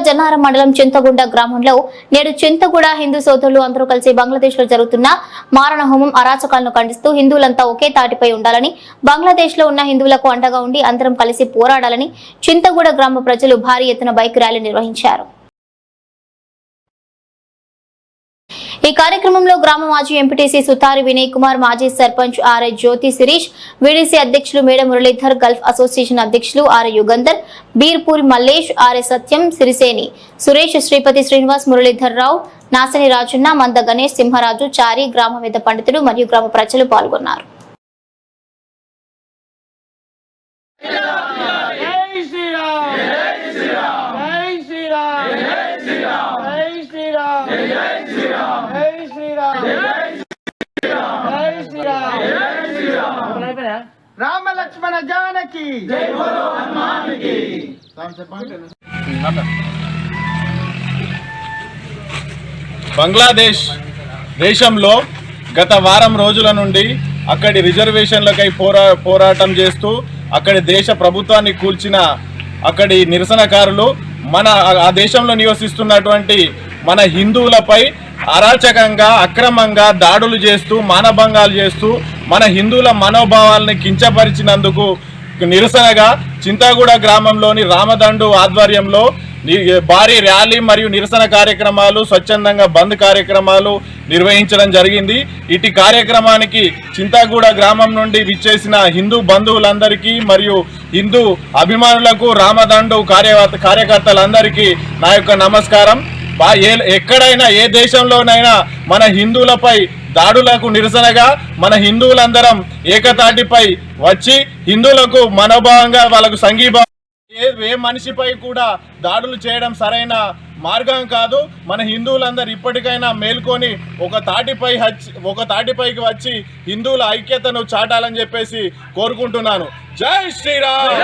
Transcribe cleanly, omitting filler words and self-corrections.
జన్నారం మండలం చింతగుండ గ్రామంలో నేడు చింతగూడ హిందూ సోదరులు అందరూ కలిసి బంగ్లాదేశ్ లో జరుగుతున్న మారణ హోమం అరాచకాలను ఖండిస్తూ హిందువులంతా ఒకే తాటిపై ఉండాలని, బంగ్లాదేశ్ లో ఉన్న హిందువులకు అండగా ఉండి అందరం కలిసి పోరాడాలని చింతగూడ గ్రామ ప్రజలు భారీ ఎత్తున బైక్ ర్యాలీ నిర్వహించారు. ఈ కార్యక్రమంలో గ్రామ మాజీ ఎంపీటీసీ సుతారి వినయ్ కుమార్, మాజీ సర్పంచ్ ఆర్ఐ జ్యోతి శిరీష్, వీడీసీ అధ్యక్షులు మేడ మురళీధర్, గల్ఫ్ అసోసియేషన్ అధ్యక్షులు ఆర్ఐ యుగంధర్, బీర్పూరి మల్లేష్, ఆర్ఐ సత్యం, సిరిసేని సురేష్, శ్రీపతి శ్రీనివాస్, మురళీధర్ రావు, నాసని రాజన్న, మంద గణేష్, సింహరాజు, చారి, గ్రామ వేద పండితులు మరియు గ్రామ ప్రజలు పాల్గొన్నారు. రామ లక్ష్మణ జానకి జై బోలో హనుమాన్ కి. బంగ్లాదేశ్ దేశంలో గత వారం రోజుల నుండి అక్కడి రిజర్వేషన్లకై పోరాటం చేస్తూ అక్కడి దేశ ప్రభుత్వాన్ని కూల్చిన అక్కడి నిరసనకారులు ఆ దేశంలో నివసిస్తున్నటువంటి మన హిందువులపై అరాచకంగా అక్రమంగా దాడులు చేస్తూ మానభంగాలు చేస్తూ మన హిందువుల మనోభావాలని కించపరిచినందుకు నిరసనగా చింతగూడ గ్రామంలోని రామదండు ఆధ్వర్యంలో భారీ ర్యాలీ మరియు నిరసన కార్యక్రమాలు, స్వచ్ఛందంగా బంద్ కార్యక్రమాలు నిర్వహించడం జరిగింది. ఇటు కార్యక్రమానికి చింతగూడ గ్రామం నుండి విచ్చేసిన హిందూ బంధువులందరికీ మరియు హిందూ అభిమానులకు, రామదండు కార్యకర్తలందరికీ నా యొక్క నమస్కారం. ఎక్కడైనా ఏ దేశంలోనైనా మన హిందువులపై దాడులకు నిరసనగా మన హిందువులందరం ఏకతాటిపై వచ్చి హిందువులకు మనోభావంగా వాళ్ళకు సంఘీభావం ఏ మనిషిపై కూడా దాడులు చేయడం సరైన మార్గం కాదు. మన హిందువులందరూ ఇప్పటికైనా మేల్కొని ఒక తాటిపైకి వచ్చి హిందువుల ఐక్యతను చాటాలని చెప్పేసి కోరుకుంటున్నాను. జై శ్రీరామ్.